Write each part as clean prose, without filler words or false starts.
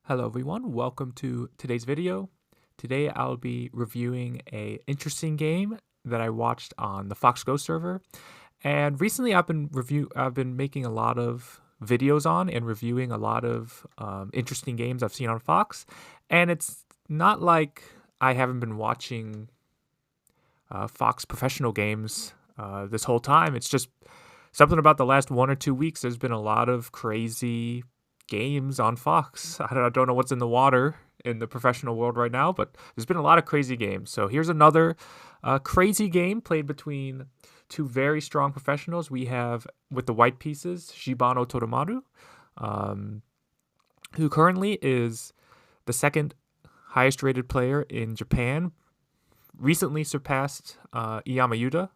Hello everyone, welcome to today's video. Today I'll be reviewing a interesting game that I watched on the Fox Go server. And recently I've been making a lot of videos on and reviewing a lot of interesting games I've seen on Fox. And it's not like I haven't been watching Fox professional games this whole time. It's just something about the last 1 or 2 weeks. There's been a lot of crazy games on Fox. I don't know what's in the water in the professional world right now, but there's been a lot of crazy games. So here's another crazy game played between two very strong professionals. We have, with the white pieces, Shibano Toramaru, who currently is the second highest rated player in Japan, recently surpassed Iyama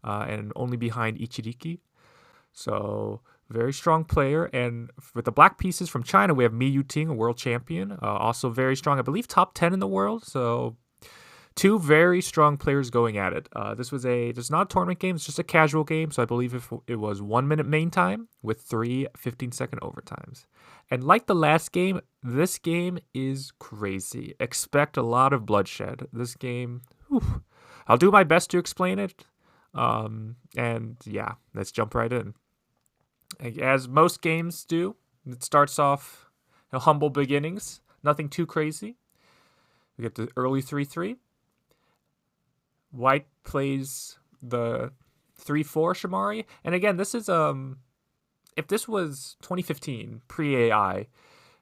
and only behind Ichiriki. So very strong player. And with the black pieces from China, we have Yuting, a world champion, also very strong, I believe top 10 in the world. So two very strong players going at it. This is not a tournament game, it's just a casual game. So I believe it was 1 minute main time with 3 15-second overtimes. And like the last game, this game is crazy. Expect a lot of bloodshed. This game, I'll do my best to explain it. And yeah, let's jump right in. As most games do, it starts off humble beginnings, nothing too crazy. We get the early 3-3. White plays the 3-4 Shamari. And again, this is if this was 2015 pre-AI,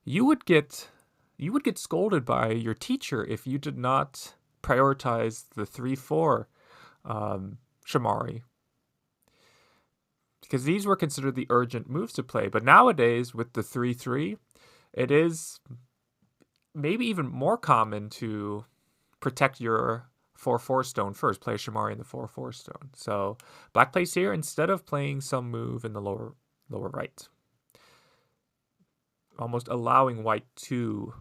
you would get scolded by your teacher if you did not prioritize the 3-4 Shamari, because these were considered the urgent moves to play. But nowadays, with the 3-3, it is maybe even more common to protect your 4-4 stone first, play a Shamari in the 4-4 stone. So black plays here instead of playing some move in the lower right, almost allowing white to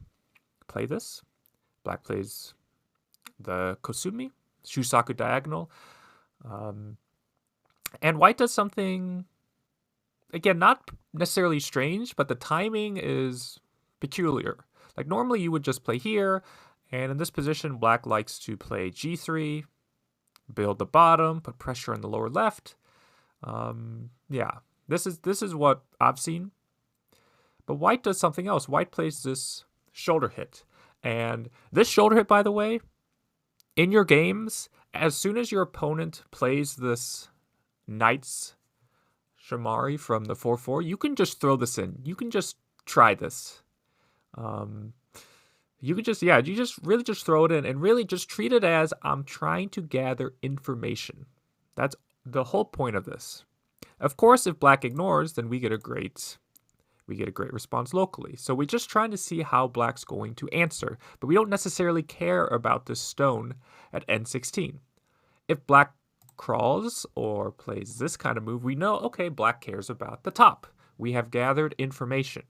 play this. Black plays the Kosumi, Shusaku diagonal. And white does something, again, not necessarily strange, but the timing is peculiar. Like normally you would just play here, and in this position, black likes to play G3, build the bottom, put pressure on the lower left. Yeah, this is what I've seen. But white does something else. White plays this shoulder hit. And this shoulder hit, by the way, in your games, as soon as your opponent plays this Knight's Shamari from the 4-4, you can just throw this in. You can just try this. You just really just throw it in and really just treat it as I'm trying to gather information. That's the whole point of this. Of course, if black ignores, then we get a great response locally. So we're just trying to see how black's going to answer, but we don't necessarily care about this stone at N16. If black crawls or plays this kind of move, we know, okay, black cares about the top. We have gathered information.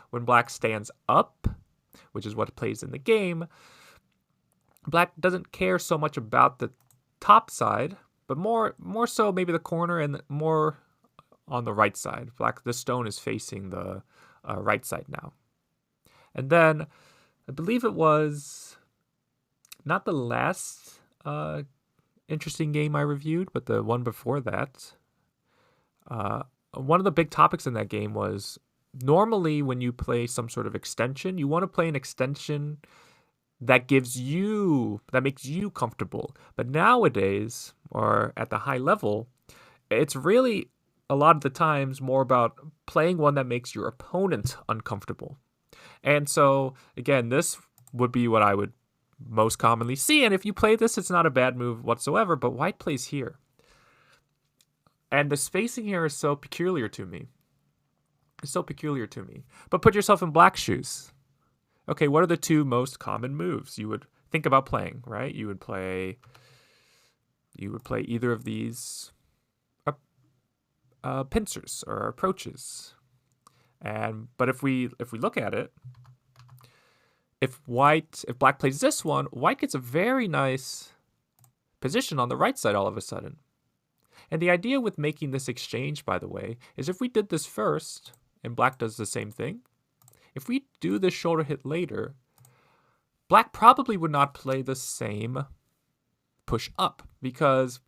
When black stands up, which is what plays in the game, black doesn't care so much about the top side, but more so maybe the corner and more on the right side. The stone is facing the right side now. And then I believe it was not the last interesting game I reviewed, but the one before that. One of the big topics in that game was normally when you play some sort of extension, you want to play an extension that makes you comfortable. But nowadays, or at the high level, it's really a lot of the times more about playing one that makes your opponent uncomfortable. And so again, this would be what I would most commonly see, and if you play this, it's not a bad move whatsoever. But white plays here, and the spacing here is so peculiar to me. But put yourself in black shoes. Okay, what are the two most common moves you would think about playing, right? You would play either of these pincers or approaches. But if we look at it, if black plays this one, white gets a very nice position on the right side all of a sudden. And the idea with making this exchange, by the way, is if we did this first and black does the same thing, If we do this shoulder hit later, black probably would not play the same push up because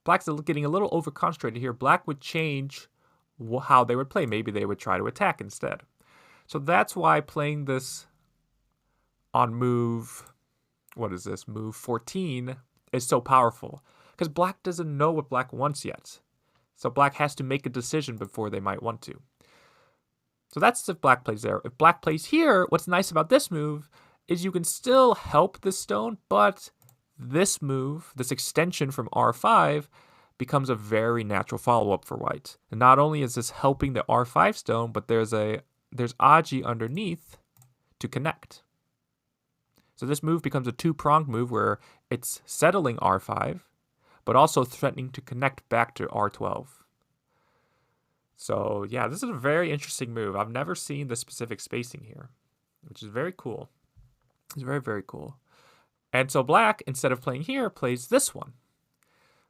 black's getting a little over concentrated here. Black would change how they would play. Maybe they would try to attack instead. So that's why playing this on move, what is this, move 14 is so powerful. Because black doesn't know what black wants yet. So black has to make a decision before they might want to. So that's if black plays there. If black plays here, what's nice about this move is you can still help this stone, but this move, this extension from R5, becomes a very natural follow-up for white. And not only is this helping the R5 stone, but there's Aji underneath to connect. So this move becomes a two-pronged move where it's settling R5, but also threatening to connect back to R12. So yeah, this is a very interesting move. I've never seen the specific spacing here, which is very cool. It's very, very cool. And so black, instead of playing here, plays this one.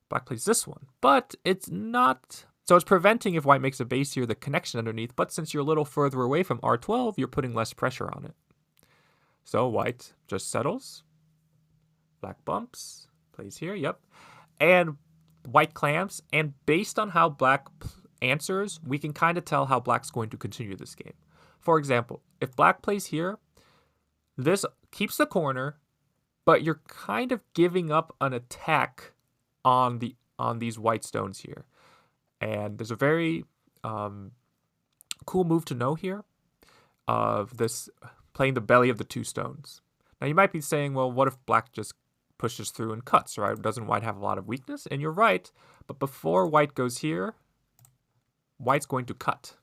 Black plays this one, but it's not... So it's preventing, if white makes a base here, the connection underneath, but since you're a little further away from R12, you're putting less pressure on it. So white just settles. Black bumps, plays here, yep. And white clamps, and based on how black answers, we can kind of tell how black's going to continue this game. For example, if black plays here, this keeps the corner, but you're kind of giving up an attack on these white stones here. And there's a very cool move to know here of this playing the belly of the two stones. Now you might be saying, well, what if black just pushes through and cuts, right? Doesn't white have a lot of weakness? And you're right, but before white goes here, white's going to cut.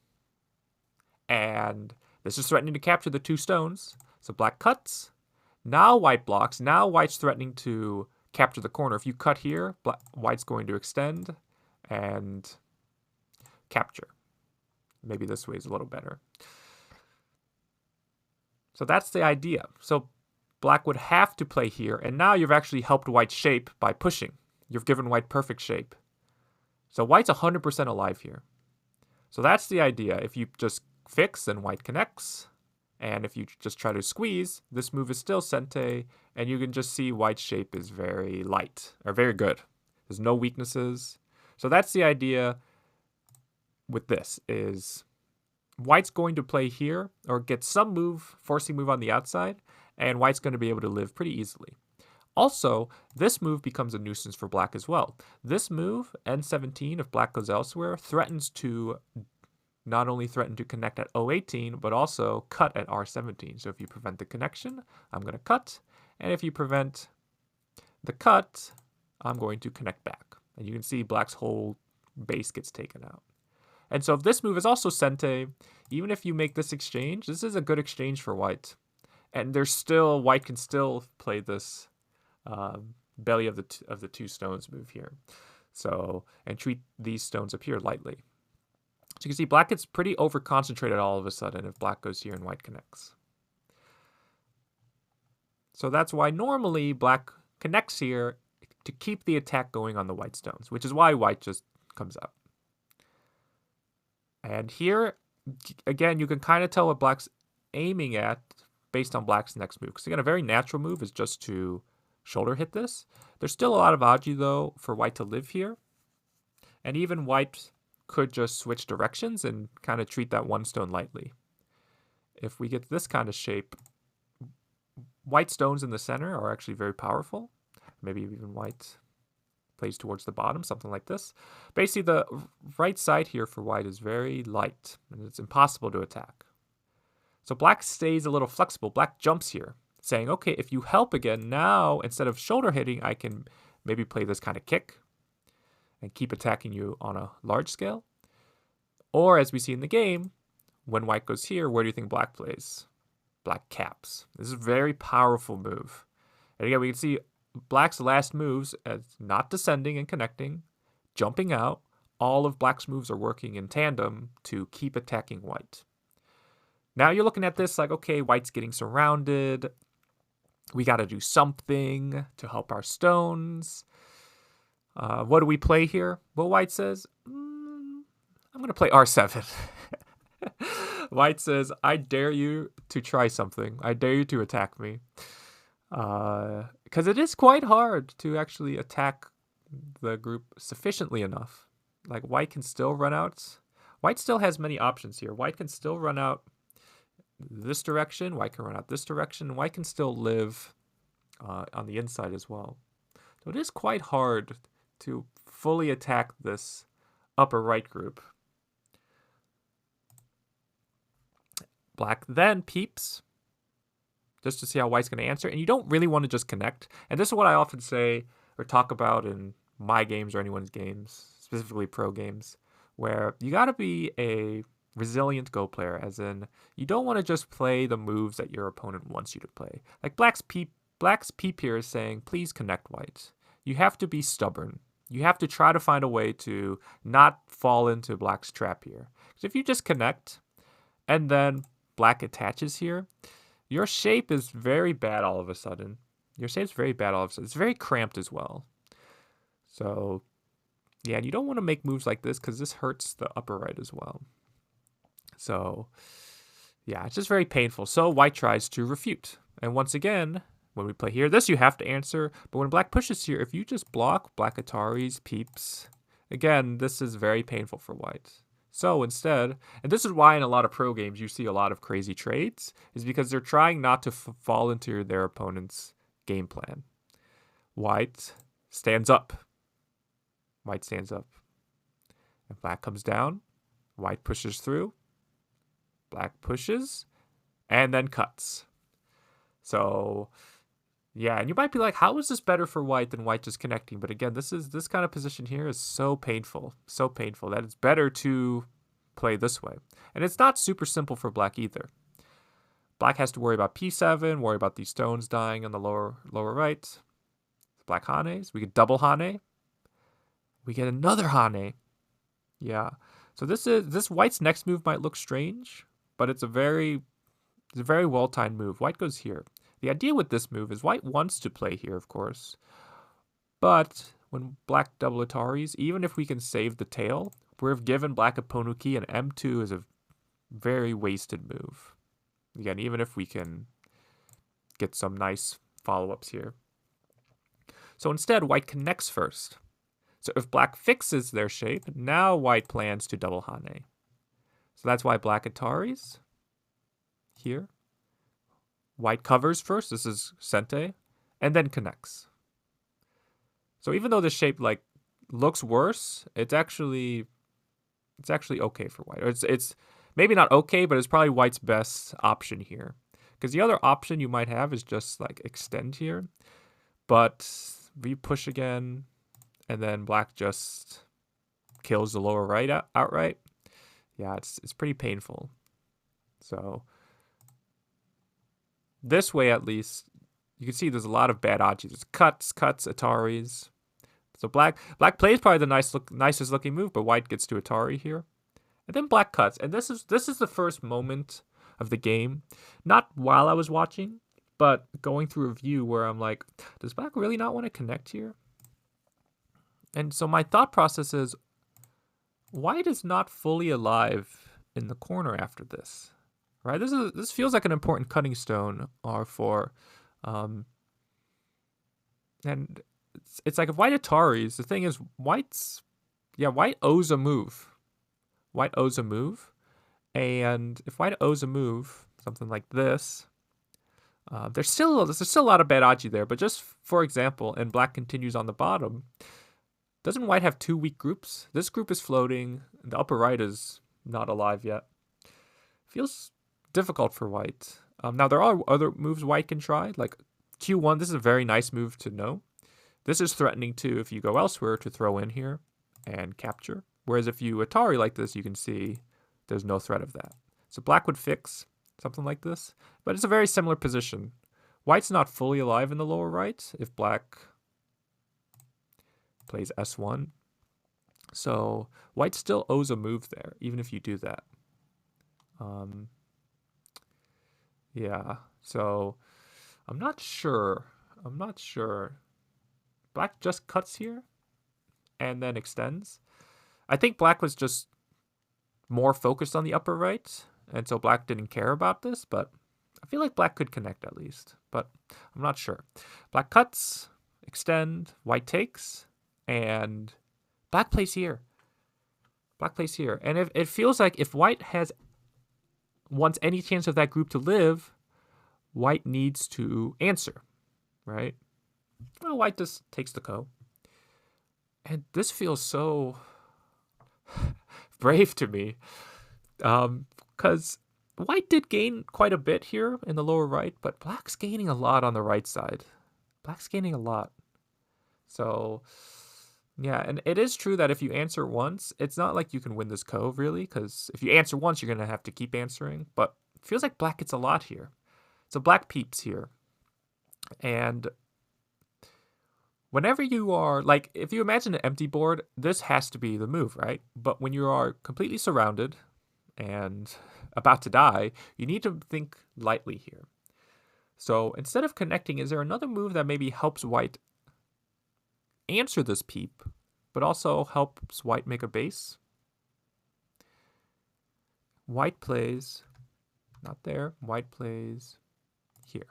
And this is threatening to capture the two stones. So black cuts. Now white blocks. Now white's threatening to capture the corner. If you cut here, white's going to extend and capture. Maybe this way is a little better. So that's the idea. So black would have to play here, and now you've actually helped white shape by pushing. You've given white perfect shape. So white's 100% alive here. So that's the idea. If you just fix, then white connects. And if you just try to squeeze, this move is still sente, and you can just see white's shape is very light, or very good. There's no weaknesses. So that's the idea with this, is white's going to play here, or get some move, forcing move on the outside, and white's going to be able to live pretty easily. Also, this move becomes a nuisance for black as well. This move, N17, if black goes elsewhere, threatens to not only threaten to connect at O18, but also cut at R17. So if you prevent the connection, I'm going to cut. And if you prevent the cut, I'm going to connect back. And you can see black's whole base gets taken out. And so if this move is also sente, even if you make this exchange, this is a good exchange for white. And there's still, white can still play this belly of the two stones move here. So, and treat these stones up here lightly. So you can see black gets pretty over-concentrated all of a sudden if black goes here and white connects. So that's why normally black connects here to keep the attack going on the white stones, which is why white just comes out. And here, again, you can kind of tell what black's aiming at based on black's next move. Because again, a very natural move is just to shoulder hit this. There's still a lot of aji, though, for white to live here. And even white could just switch directions and kind of treat that one stone lightly. If we get this kind of shape, white stones in the center are actually very powerful. Maybe even white plays towards the bottom, something like this. Basically, the right side here for white is very light, and it's impossible to attack. So black stays a little flexible. Black jumps here, saying, okay, if you help again, now instead of shoulder hitting, I can maybe play this kind of kick and keep attacking you on a large scale. Or as we see in the game, when white goes here, where do you think black plays? Black caps. This is a very powerful move. And again, we can see black's last moves as not descending and connecting, jumping out. All of black's moves are working in tandem to keep attacking white. Now you're looking at this like, okay, white's getting surrounded. We got to do something to help our stones. What do we play here? Well, white says, I'm going to play R7. White says, I dare you to try something. I dare you to attack me. Because it is quite hard to actually attack the group sufficiently enough. Like, white can still run out. White still has many options here. White can still run out this direction. White can run out this direction. White can still live on the inside as well. So it is quite hard to fully attack this upper right group. Black then peeps just to see how white's going to answer. And you don't really want to just connect. And this is what I often say or talk about in my games or anyone's games, specifically pro games, where you got to be a resilient Go player, as in you don't want to just play the moves that your opponent wants you to play. Like Black's peep here is saying, please connect white. You have to be stubborn. You have to try to find a way to not fall into Black's trap here. Because if you just connect and then Black attaches here, your shape is very bad all of a sudden. Your shape's very bad all of a sudden. It's very cramped as well. So, yeah, and you don't want to make moves like this because this hurts the upper right as well. So, yeah, it's just very painful. So white tries to refute. And once again, when we play here, this you have to answer. But when black pushes here, if you just block black Ataris, peeps, again, this is very painful for white. So instead, and this is why in a lot of pro games you see a lot of crazy trades, is because they're trying not to fall into their opponent's game plan. White stands up. White stands up. And black comes down. White pushes through. Black pushes. And then cuts. So, yeah, and you might be like, how is this better for white than white just connecting? But again, this kind of position here is so painful that it's better to play this way. And it's not super simple for black either. Black has to worry about p7, worry about these stones dying on the lower right. Black Hanes. We get double Hane. We get another Hane. Yeah. So this white's next move might look strange, but it's a very well-timed move. White goes here. The idea with this move is white wants to play here, of course. But when black double Ataris, even if we can save the tail, we're given black a Ponuki, and M2 is a very wasted move. Again, even if we can get some nice follow-ups here. So instead, white connects first. So if black fixes their shape, now white plans to double Hane. So that's why black Ataris here. White covers first, this is sente, and then connects. So even though the shape like looks worse, it's actually okay for white. Or it's maybe not okay, but it's probably white's best option here. Because the other option you might have is just like extend here, but we push again, and then black just kills the lower right outright. Yeah, it's pretty painful. So this way, at least, you can see there's a lot of bad odds. It's cuts, Ataris. So black plays probably the nicest looking move, but white gets to Atari here. And then black cuts. And this is the first moment of the game. Not while I was watching, but going through a view where I'm like, does black really not want to connect here? And so my thought process is, white is not fully alive in the corner after this. Right, this feels like an important cutting stone R4, and it's like if white Ataris. The thing is, white owes a move. White owes a move, and if white owes a move, something like this, there's still a lot of bad aji there. But just for example, and black continues on the bottom. Doesn't white have two weak groups? This group is floating. The upper right is not alive yet. Feels difficult for white. Now, there are other moves white can try, like Q1. This is a very nice move to know. This is threatening too if you go elsewhere to throw in here and capture. Whereas if you Atari like this, you can see there's no threat of that. So black would fix something like this, but it's a very similar position. White's not fully alive in the lower right if black plays S1. So white still owes a move there, even if you do that. Yeah, so I'm not sure. Black just cuts here and then extends. I think black was just more focused on the upper right and so black didn't care about this, but I feel like black could connect at least, but I'm not sure. Black cuts, extend, white takes, and black plays here. Black plays here. And if it feels like if white wants any chance of that group to live, white needs to answer, right? Well, white just takes the ko. And this feels so brave to me, because white did gain quite a bit here in the lower right, but black's gaining a lot on the right side. Black's gaining a lot. So, yeah, and it is true that if you answer once, it's not like you can win this ko, really, because if you answer once, you're going to have to keep answering. But it feels like black gets a lot here. So black peeps here. And whenever you are, like, if you imagine an empty board, this has to be the move, right? But when you are completely surrounded and about to die, you need to think lightly here. So instead of connecting, is there another move that maybe helps white answer this peep, but also helps white make a base? White plays, not there, white plays here.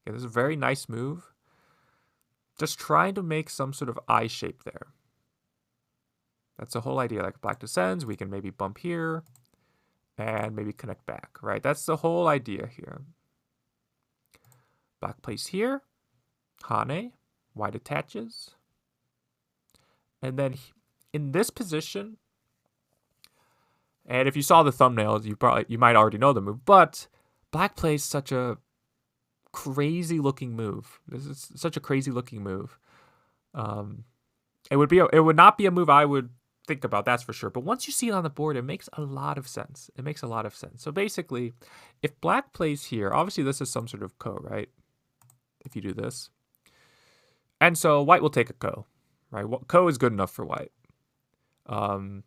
Okay, this is a very nice move. Just trying to make some sort of eye shape there. That's the whole idea. Like black descends, we can maybe bump here and maybe connect back, right? That's the whole idea here. Black plays here, hane, white attaches. And then in this position, and if you saw the thumbnails, you might already know the move, but black plays such a crazy looking move. This is such a crazy looking move. It would not be a move I would think about, that's for sure. But once you see it on the board, it makes a lot of sense. It makes a lot of sense. So basically, if black plays here, obviously this is some sort of ko, right? If you do this. And so white will take a ko, right? Ko is good enough for white. And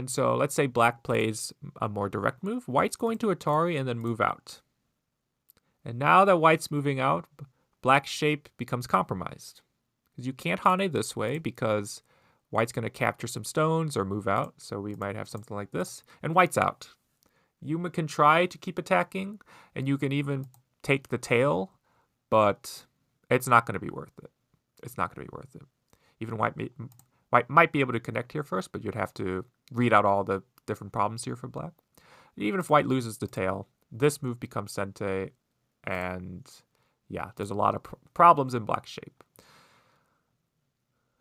so let's say black plays a more direct move. White's going to Atari and then move out. And now that white's moving out, black's shape becomes compromised. Because you can't hane this way because white's going to capture some stones or move out. So we might have something like this. And white's out. You can try to keep attacking, and you can even take the tail, but it's not going to be worth it. It's not going to be worth it. Even white might be able to connect here first, but you'd have to read out all the different problems here for black. Even if white loses the tail, this move becomes sente. And yeah, there's a lot of problems in black shape.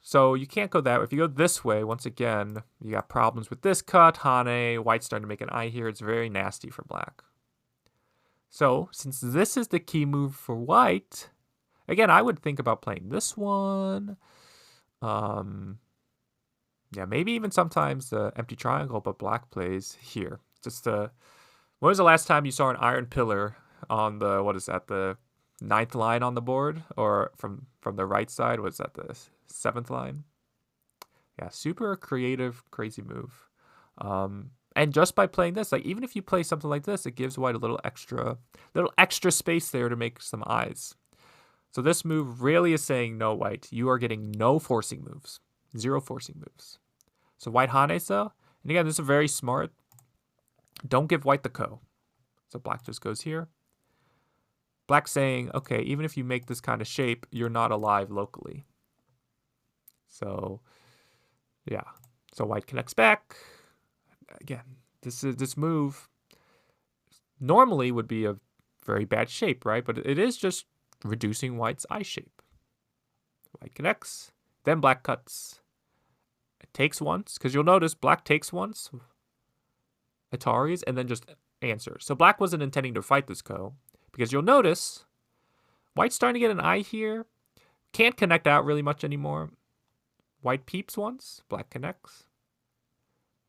So you can't go that way. If you go this way, once again, you got problems with this cut, hane, white's starting to make an eye here. It's very nasty for black. So since this is the key move for white, again, I would think about playing this one. Yeah, maybe even sometimes the empty triangle, but black plays here. When was the last time you saw an iron pillar on the, what is that, the 9th line on the board, or from the right side? Was that the 7th line? Yeah, super creative, crazy move. And just by playing this, like even if you play something like this, it gives white a little extra space there to make some eyes. So this move really is saying, no, white, you are getting no forcing moves, 0 forcing moves. So white hanes though, and again, this is very smart. Don't give white the ko. So black just goes here. Black saying, okay, even if you make this kind of shape, you're not alive locally. So, yeah. So white connects back. Again, this move normally would be a very bad shape, right? But it is just reducing white's eye shape. White connects, then black cuts. It takes once, because you'll notice black takes once, Ataris, and then just answers. So black wasn't intending to fight this ko. Because you'll notice, white's starting to get an eye here. Can't connect out really much anymore. White peeps once. Black connects.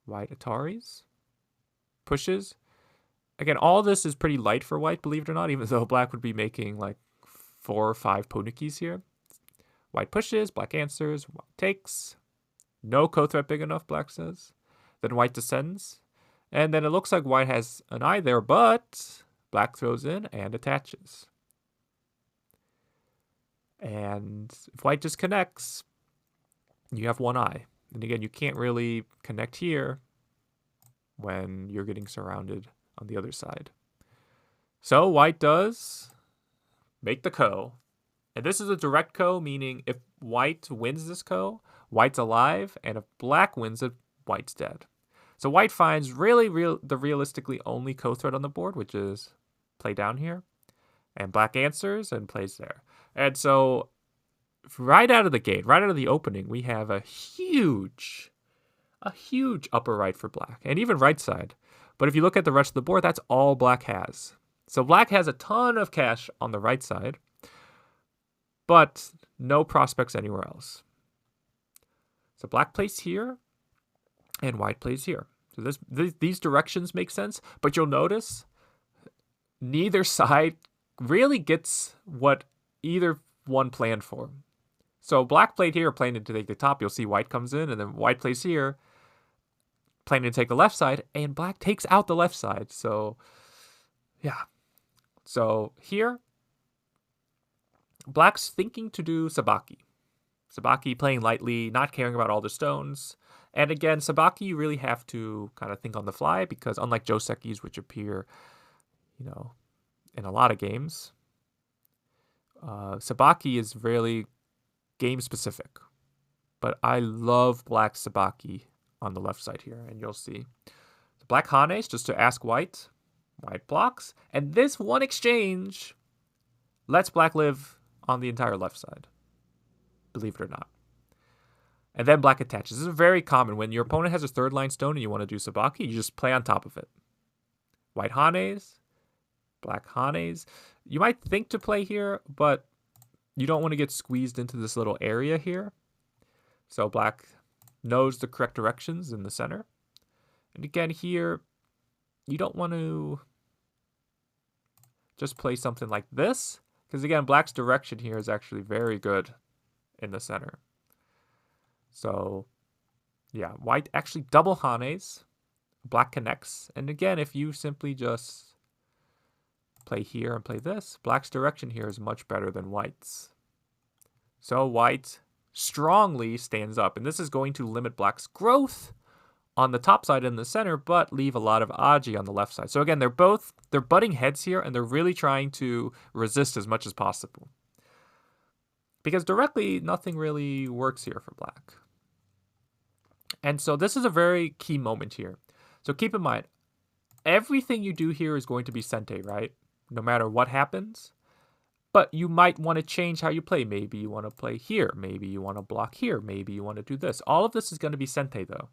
White Ataris. Pushes. Again, all this is pretty light for white, believe it or not, even though black would be making like 4 or 5 ponukis here. White pushes. Black answers. White takes. No ko threat big enough, black says. Then white descends. And then it looks like white has an eye there, but black throws in and attaches. And if white just connects, you have one eye. And again, you can't really connect here. when you're getting surrounded on the other side. So white does make the ko. And this is a direct ko, meaning if white wins this ko, white's alive, and if black wins it, white's dead. So white finds the realistically only ko threat on the board, which is play down here. And black answers and plays there. And so right out of the gate, right out of the opening, we have a huge upper right for black, and even right side. But if you look at the rest of the board, that's all black has. So black has a ton of cash on the right side, but no prospects anywhere else. So black plays here, and white plays here. So these directions make sense, but you'll notice neither side really gets what either one planned for. So black played here, planning to take the top. You'll see white comes in, and then white plays here, planning to take the left side, and black takes out the left side. So, yeah. So here, black's thinking to do Sabaki. Sabaki playing lightly, not caring about all the stones. And again, Sabaki, you really have to kind of think on the fly, because unlike Joseki's, which appear, in a lot of games, Sabaki is really game specific. But I love black Sabaki on the left side here, and you'll see. The black Hanes, just to ask white. White blocks. And this one exchange lets black live on the entire left side. Believe it or not. And then black attaches. This is very common. When your opponent has a third line stone and you want to do Sabaki, you just play on top of it. White Hanes. Black Hanes. You might think to play here, but you don't want to get squeezed into this little area here. So black knows the correct directions in the center. And again here, you don't want to just play something like this, because again, black's direction here is actually very good in the center. So yeah, white actually double Hanes. Black connects. And again, if you simply just play here and play this, black's direction here is much better than white's. So white strongly stands up, and this is going to limit black's growth on the top side and the center, but leave a lot of Aji on the left side. So again, they're butting heads here, and they're really trying to resist as much as possible. Because directly, nothing really works here for black. And so this is a very key moment here. So keep in mind, everything you do here is going to be sente, right? No matter what happens. But you might want to change how you play. Maybe you want to play here. Maybe you want to block here. Maybe you want to do this. All of this is going to be sente, though.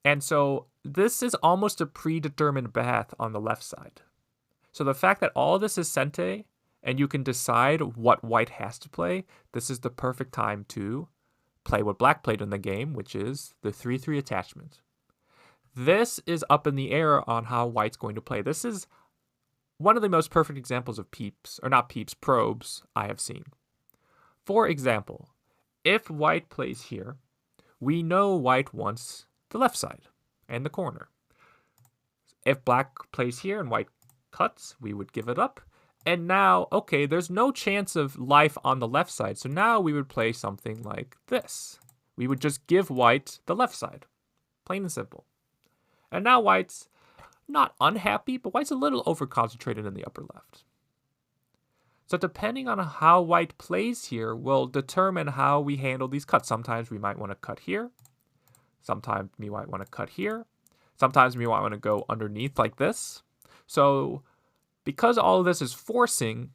And so this is almost a predetermined bath on the left side. So the fact that all of this is sente, and you can decide what white has to play, this is the perfect time to play what black played in the game, which is the 3-3 attachment. This is up in the air on how white's going to play. This is one of the most perfect examples of probes I have seen. For example, if white plays here, we know white wants the left side and the corner. If black plays here and white cuts, we would give it up. And now, okay, there's no chance of life on the left side, so now we would play something like this. We would just give white the left side. Plain and simple. And now white's not unhappy, but white's a little over-concentrated in the upper left. So depending on how white plays here will determine how we handle these cuts. Sometimes we might want to cut here. Sometimes we might want to cut here. Sometimes we might want to go underneath like this. So because all of this is forcing,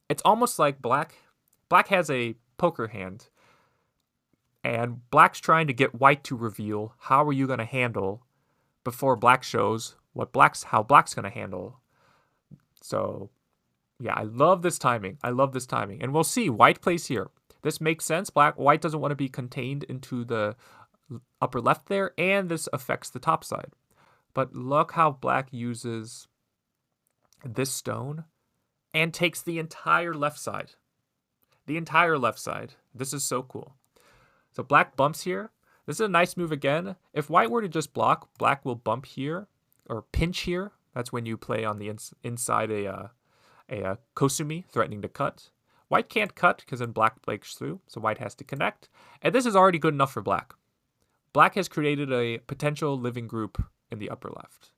it's almost like black has a poker hand, and black's trying to get white to reveal how are you going to handle before black shows how black's going to handle. So yeah, I love this timing. And we'll see, white plays here. This makes sense. White doesn't want to be contained into the upper left there, and this affects the top side. But look how black uses this stone and takes the entire left side. This is so cool. So black bumps here. This is a nice move again. If white were to just block, black will bump here or pinch here. That's when you play on the inside a kosumi, threatening to cut. White can't cut because then black breaks through, so white has to connect. And this is already good enough for black. black has created a potential living group in the upper left.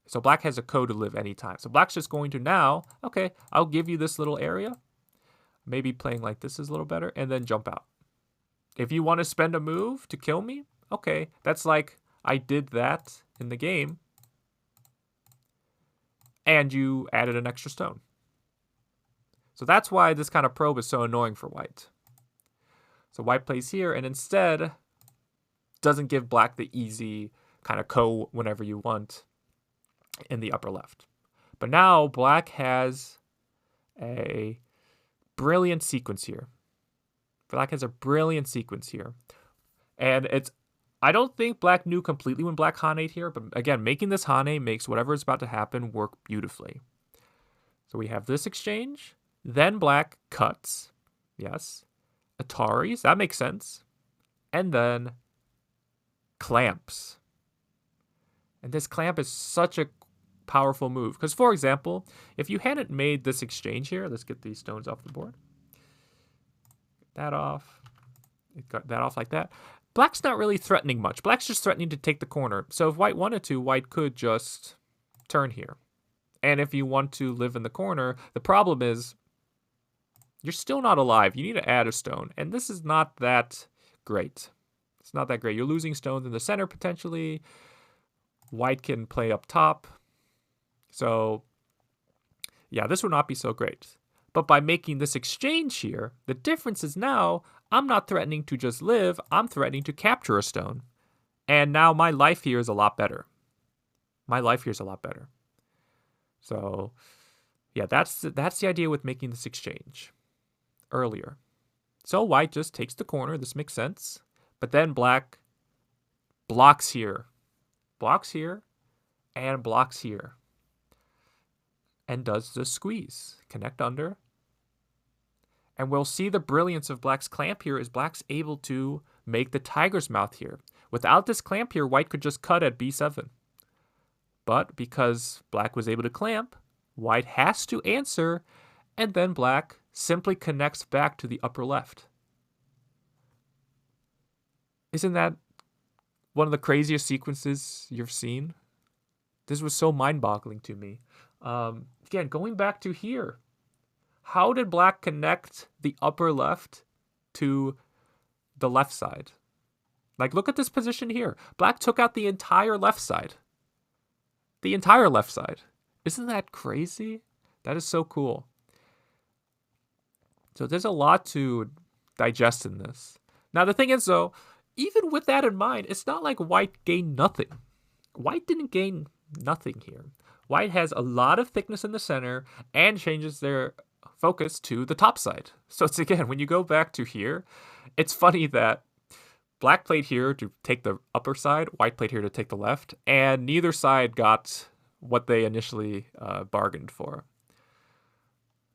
So black has a code to live anytime. So black's just going to now, okay, I'll give you this little area. Maybe playing like this is a little better, and then jump out. If you want to spend a move to kill me, okay, that's like I did that in the game, and you added an extra stone. So that's why this kind of probe is so annoying for white. So white plays here, and instead doesn't give black the easy kind of co whenever you want in the upper left. But now black has a brilliant sequence here. Black has a brilliant sequence here. And I don't think black knew completely when black Hane here, but again, making this Hane makes whatever is about to happen work beautifully. So we have this exchange, then black cuts. Yes. Ataris, that makes sense. And then clamps. And this clamp is such a powerful move. Because, for example, if you hadn't made this exchange here, let's get these stones off the board. Get that off. Got that off like that. Black's not really threatening much. Black's just threatening to take the corner. So if white wanted to, white could just turn here. And if you want to live in the corner, the problem is you're still not alive. You need to add a stone. And this is not that great. It's not that great. You're losing stones in the center potentially. White can play up top. So, yeah, this would not be so great. But by making this exchange here, the difference is now I'm not threatening to just live. I'm threatening to capture a stone. And now my life here is a lot better. My life here is a lot better. So, yeah, that's the idea with making this exchange earlier. So white just takes the corner. This makes sense. But then black blocks here, and blocks here. And does the squeeze. Connect under. And we'll see the brilliance of black's clamp here is black's able to make the tiger's mouth here. Without this clamp here, white could just cut at b7. But because black was able to clamp, white has to answer, and then black simply connects back to the upper left. Isn't that one of the craziest sequences you've seen? This was so mind-boggling to me. Again, going back to here, how did black connect the upper left to the left side? Like, look at this position here. Black took out the entire left side. The entire left side. Isn't that crazy? That is so cool. So there's a lot to digest in this. Now, the thing is, though, even with that in mind, it's not like white gained nothing. White didn't gain nothing here. White has a lot of thickness in the center and changes their focus to the top side. So it's, again, when you go back to here, it's funny that black played here to take the upper side, white played here to take the left, and neither side got what they initially bargained for.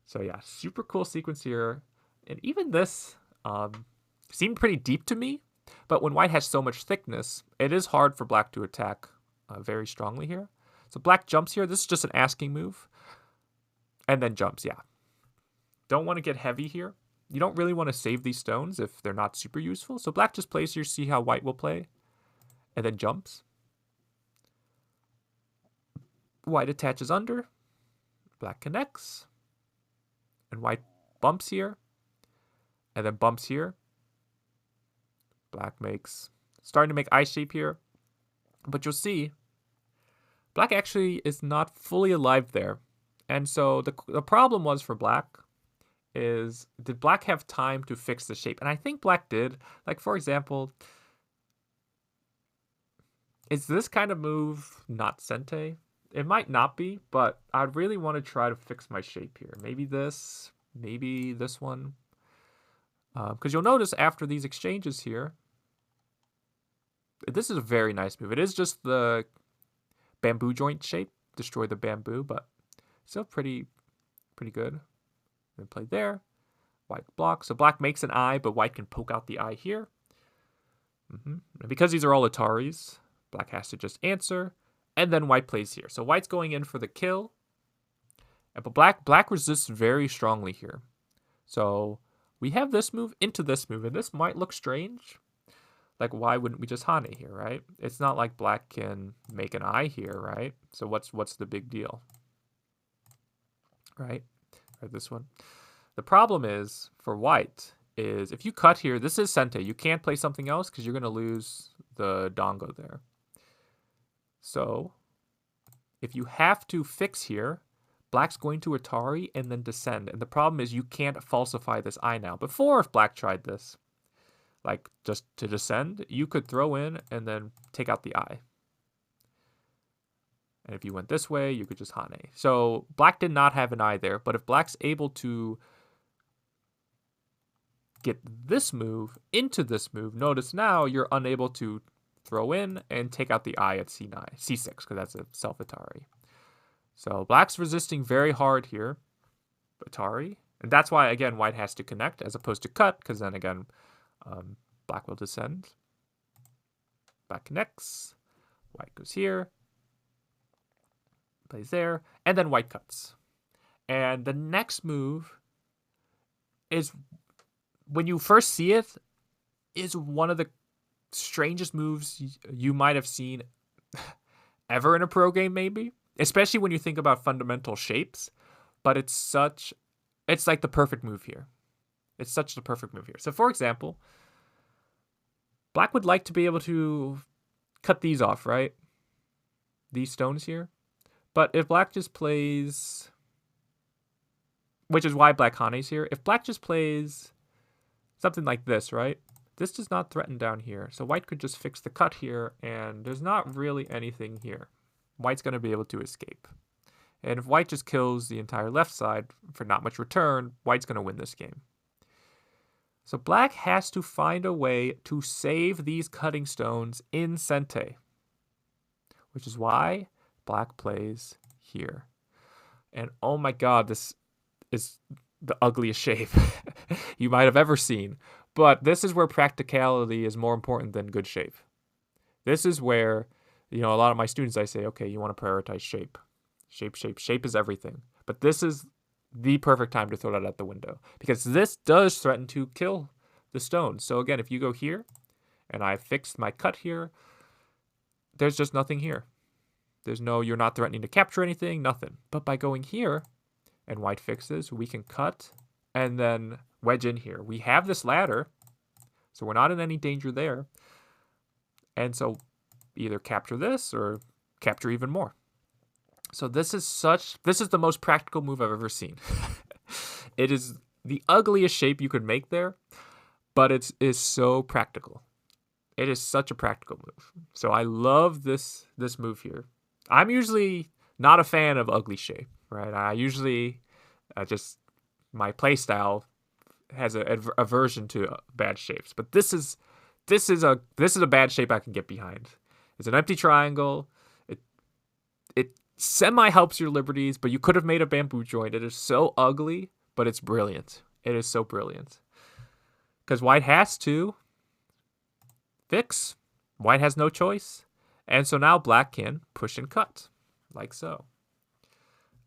So yeah, super cool sequence here. And even this seemed pretty deep to me, but when white has so much thickness, it is hard for black to attack very strongly here. So black jumps here. This is just an asking move. And then jumps, yeah. Don't want to get heavy here. You don't really want to save these stones if they're not super useful. So black just plays here, see how white will play. And then jumps. White attaches under. Black connects. And white bumps here. And then bumps here. Black starting to make eye shape here. But you'll see, black actually is not fully alive there. And so the problem was for black is, did black have time to fix the shape? And I think black did. Like, for example, is this kind of move not sente? It might not be, but I'd really want to try to fix my shape here. Maybe this one. Because you'll notice after these exchanges here, this is a very nice move. It is just the bamboo joint shape. Destroy the bamboo, but still pretty good. Then play there. White blocks. So black makes an eye, but white can poke out the eye here. And because these are all Ataris, black has to just answer. And then white plays here. So white's going in for the kill. But black resists very strongly here. So we have this move into this move. And this might look strange. Like, why wouldn't we just Hane here, right? It's not like black can make an eye here, right? So what's the big deal, right? Or this one. The problem is, for white, is if you cut here, this is sente. You can't play something else because you're going to lose the dongo there. So if you have to fix here, black's going to Atari and then descend. And the problem is you can't falsify this eye now. Before, if black tried this, like just to descend, you could throw in and then take out the eye. And if you went this way, you could just Hane. So black did not have an eye there, but if black's able to get this move into this move, notice now you're unable to throw in and take out the eye at C9, C6, because that's a self-Atari. So black's resisting very hard here, Atari. And that's why, again, white has to connect as opposed to cut, because then, again, black will descend. Black connects. White goes here. Plays there. And then white cuts. And the next move is, when you first see it, is one of the strangest moves you might have seen ever in a pro game, maybe. Especially when you think about fundamental shapes. But it's like the perfect move here. It's such the perfect move here. So, for example, black would like to be able to cut these off, right? These stones here. But if black just plays, which is why black Hane's here. If black just plays something like this, right? This does not threaten down here. So white could just fix the cut here, and there's not really anything here. White's going to be able to escape. And if white just kills the entire left side for not much return, white's going to win this game. So black has to find a way to save these cutting stones in sente, which is why black plays here. And oh my god, this is the ugliest shape you might have ever seen. But this is where practicality is more important than good shape. This is where, a lot of my students, I say, okay, you want to prioritize shape. Shape is everything. But this is the perfect time to throw that out the window, because this does threaten to kill the stones. So again, if you go here and I fixed my cut here, there's just nothing here. You're not threatening to capture anything, nothing. But by going here and white fixes, we can cut and then wedge in here. We have this ladder, so we're not in any danger there. And so either capture this or capture even more. So this is the most practical move I've ever seen. It is the ugliest shape you could make there, but it is so practical. It is such a practical move. So I love this move here. I'm usually not a fan of ugly shape, right? I usually my play style has a aversion to bad shapes, but this is a bad shape I can get behind. It's an empty triangle. It semi helps your liberties, but you could have made a bamboo joint. It is so ugly, but it's brilliant. It is so brilliant. Because white has to fix. White has no choice. And so now black can push and cut, like so.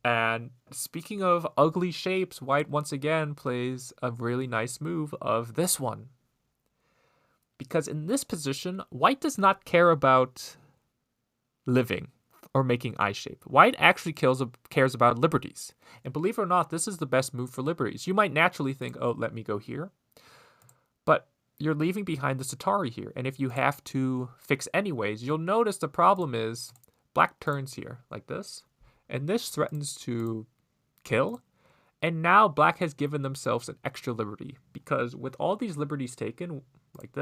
And speaking of ugly shapes, white once again plays a really nice move of this one. Because in this position, white does not care about living or making eye shape. White actually cares about liberties. And believe it or not, this is the best move for liberties. You might naturally think, oh, let me go here. But you're leaving behind the Atari here. And if you have to fix anyways, you'll notice the problem is black turns here like this. And this threatens to kill. And now black has given themselves an extra liberty. Because with all these liberties taken like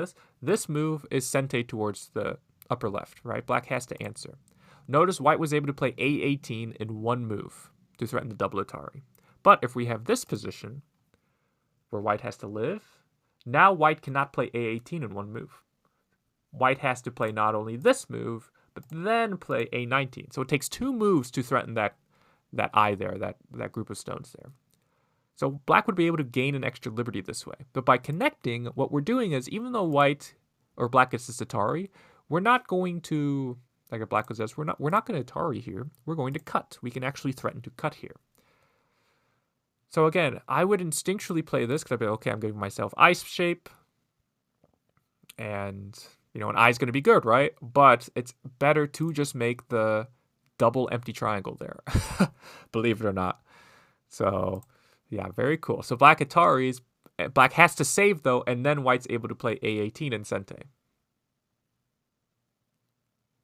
this move is sente towards the upper left, right? Black has to answer. Notice white was able to play A18 in one move to threaten the double Atari. But if we have this position where white has to live, now white cannot play A18 in one move. White has to play not only this move, but then play A19. So it takes two moves to threaten that eye there, that group of stones there. So black would be able to gain an extra liberty this way. But by connecting, what we're doing is, even though white or black gets this Atari, we're not going to, like a black goes this, we're not going to Atari here. We're going to cut. We can actually threaten to cut here. So again, I would instinctually play this because I'd be like, okay, I'm giving myself ice shape. And You know, an eye is going to be good, right? But it's better to just make the double empty triangle there, believe it or not. So, yeah, very cool. So black Ataris, black has to save though, and then white's able to play A18 and sente.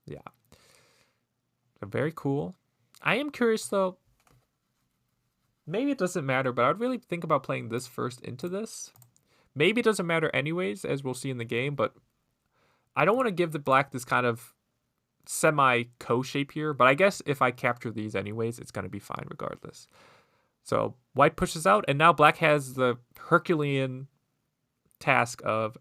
Yeah. So very cool. I am curious though. Maybe it doesn't matter, but I would really think about playing this first into this. Maybe it doesn't matter anyways, as we'll see in the game, but I don't want to give the black this kind of semi-co shape here, but I guess if I capture these anyways, it's going to be fine regardless. So white pushes out, and now black has the Herculean task of...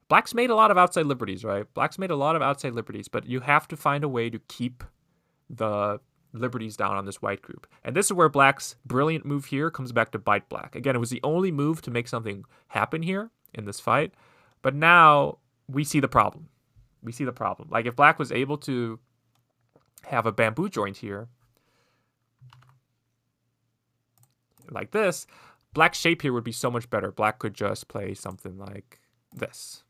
Black's made a lot of outside liberties, right? Black's made a lot of outside liberties, but you have to find a way to keep the liberties down on this white group. And this is where black's brilliant move here comes back to bite black. Again, it was the only move to make something happen here in this fight, but now we see the problem. We see the problem. Like if black was able to have a bamboo joint here, like this, black's shape here would be so much better. Black could just play something like this.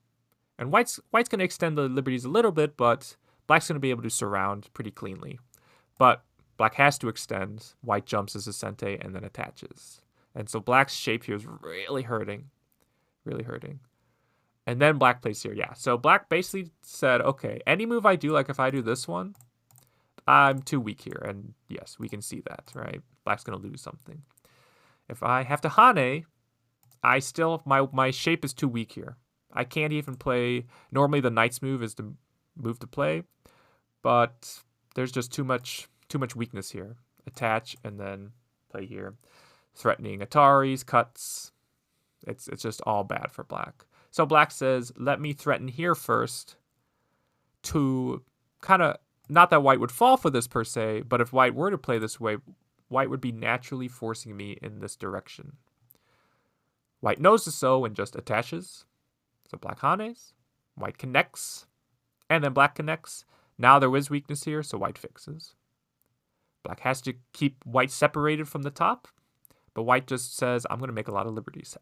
And white's going to extend the liberties a little bit, but black's going to be able to surround pretty cleanly. But black has to extend. White jumps as a sente and then attaches. And so black's shape here is really hurting. Really hurting. And then black plays here. Yeah, so black basically said, okay, any move I do, like if I do this one, I'm too weak here. And yes, we can see that, right? Black's going to lose something. If I have to hane, I still, my shape is too weak here. I can't even play, normally the knight's move is the move to play, but there's just too much weakness here. Attach and then play here. Threatening Ataris, cuts. It's just all bad for black. So black says, let me threaten here first to kind of, not that white would fall for this per se, but if white were to play this way, white would be naturally forcing me in this direction. White knows this so and just attaches. So black hanes, white connects, and then black connects. Now there is weakness here, so white fixes. Black has to keep white separated from the top, but white just says, I'm going to make a lot of liberties.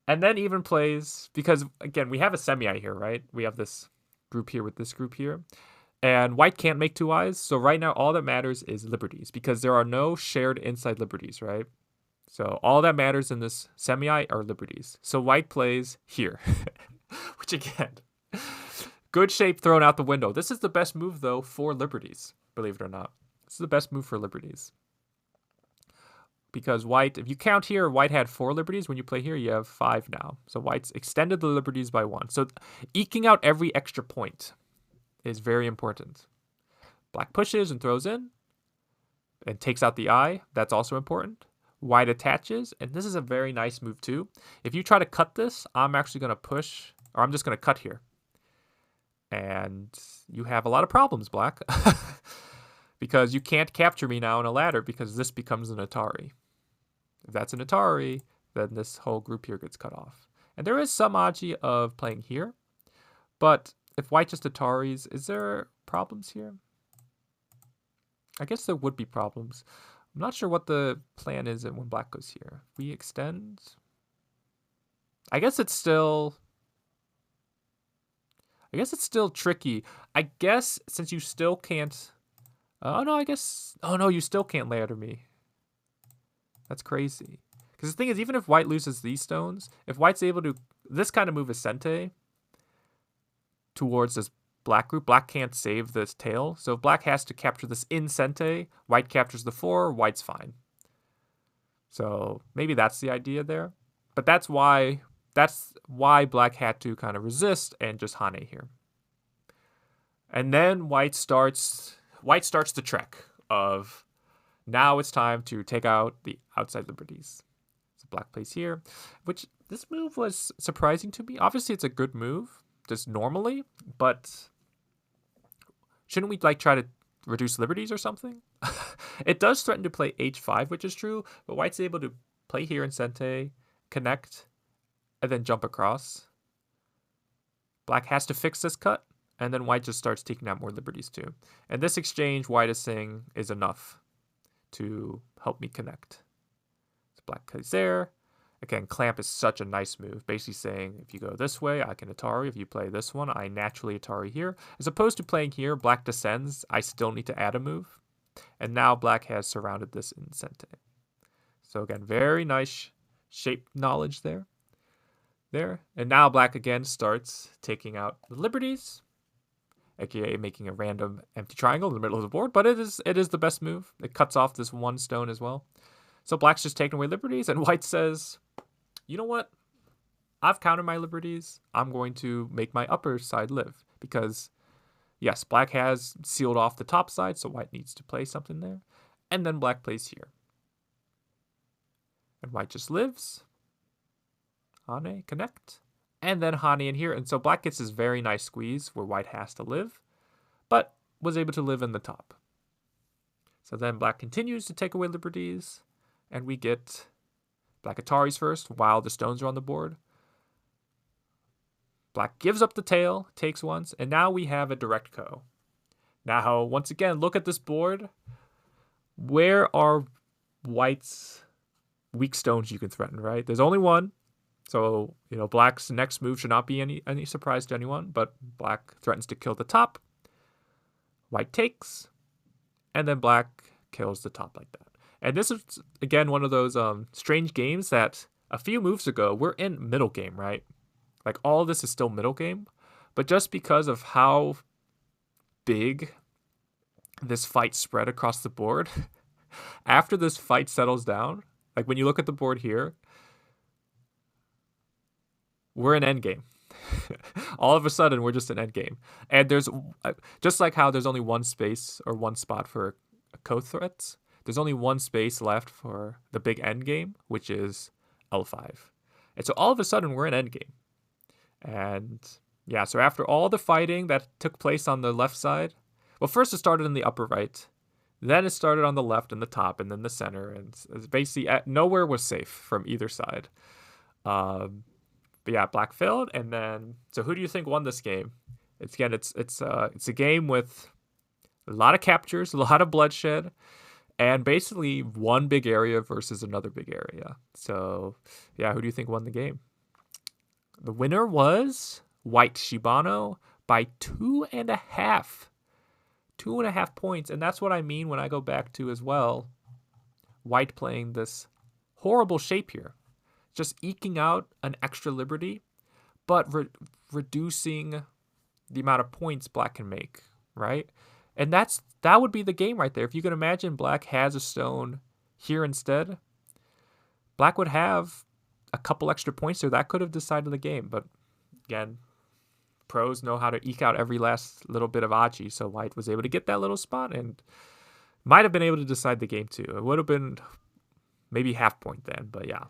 And then even plays, because again, we have a semi here, right? We have this group here with this group here. And white can't make two eyes. So right now, all that matters is liberties, because there are no shared inside liberties, right? So all that matters in this semi are liberties. So white plays here, which again, good shape thrown out the window. This is the best move, though, for liberties, believe it or not. This is the best move for liberties. Because white, if you count here, white had 4 liberties. When you play here, you have 5 now. So white's extended the liberties by 1. So eking out every extra point is very important. Black pushes and throws in and takes out the eye. That's also important. White attaches, and this is a very nice move too. If you try to cut this, I'm actually going to push, or I'm just going to cut here. And you have a lot of problems, black. Because you can't capture me now in a ladder because this becomes an Atari. If that's an Atari, then this whole group here gets cut off. And there is some aji of playing here, but if white just Ataris, is there problems here? I guess there would be problems. I'm not sure what the plan is when black goes here. We extend. I guess it's still tricky. I guess since you still can't... Oh, no, I guess... Oh, no, you still can't ladder me. That's crazy. Because the thing is, even if white loses these stones, if white's able to... This kind of move is sente towards this black group. Black can't save this tail. So if black has to capture this in sente, white captures the 4, white's fine. So maybe that's the idea there. But that's why black had to kind of resist and just hane here. And then white starts the trek of now it's time to take out the outside liberties. So black plays here, which this move was surprising to me. Obviously, it's a good move just normally, but shouldn't we try to reduce liberties or something? It does threaten to play h5, which is true, but white's able to play here in sente, connect, and then jump across. Black has to fix this cut. And then white just starts taking out more liberties too. And this exchange, white is saying, is enough to help me connect. So black plays there. Again, clamp is such a nice move, basically saying if you go this way, I can Atari. If you play this one, I naturally Atari here. As opposed to playing here, black descends, I still need to add a move. And now black has surrounded this in sente. So again, very nice shape knowledge there. And now black again starts taking out the liberties, aka making a random empty triangle in the middle of the board, but it is the best move. It cuts off this one stone as well. So black's just taking away liberties, and white says, you know what? I've countered my liberties. I'm going to make my upper side live, because yes, black has sealed off the top side, so white needs to play something there. And then black plays here. And white just lives. Hane, connect. And then Hane in here. And so black gets this very nice squeeze where white has to live, but was able to live in the top. So then black continues to take away liberties, and we get black Ataris first while the stones are on the board. Black gives up the tail, takes once, and now we have a direct ko. Now, once again, look at this board. Where are white's weak stones you can threaten, right? There's only one. So, black's next move should not be any surprise to anyone, but black threatens to kill the top. White takes, and then black kills the top like that. And this is, again, one of those strange games that a few moves ago, we're in middle game, right? Like, all this is still middle game, but just because of how big this fight spread across the board, after this fight settles down, like when you look at the board here, we're in endgame. All of a sudden, we're just in endgame. And there's, just like how there's only one space or one spot for co-threats, there's only one space left for the big endgame, which is L5. And so all of a sudden, we're in endgame. And yeah, so after all the fighting that took place on the left side, well, first it started in the upper right, then it started on the left and the top, and then the center, and basically nowhere was safe from either side. But yeah, black failed, and then so who do you think won this game? It's a game with a lot of captures, a lot of bloodshed, and basically one big area versus another big area. So yeah, who do you think won the game? The winner was white Shibano by 2.5. 2.5 points, and that's what I mean when I go back to as well white playing this horrible shape here. Just eking out an extra liberty, but reducing the amount of points black can make, right? And that would be the game right there. If you can imagine black has a stone here instead, black would have a couple extra points there. That could have decided the game. But again, pros know how to eke out every last little bit of achi, so white was able to get that little spot and might have been able to decide the game too. It would have been maybe half point then, but yeah.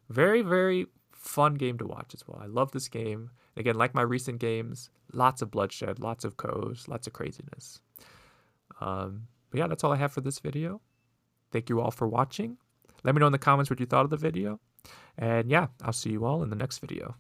Very, very fun game to watch as well. I love this game. Again, like my recent games, lots of bloodshed, lots of co's, lots of craziness. But yeah, that's all I have for this video. Thank you all for watching. Let me know in the comments what you thought of the video. And yeah, I'll see you all in the next video.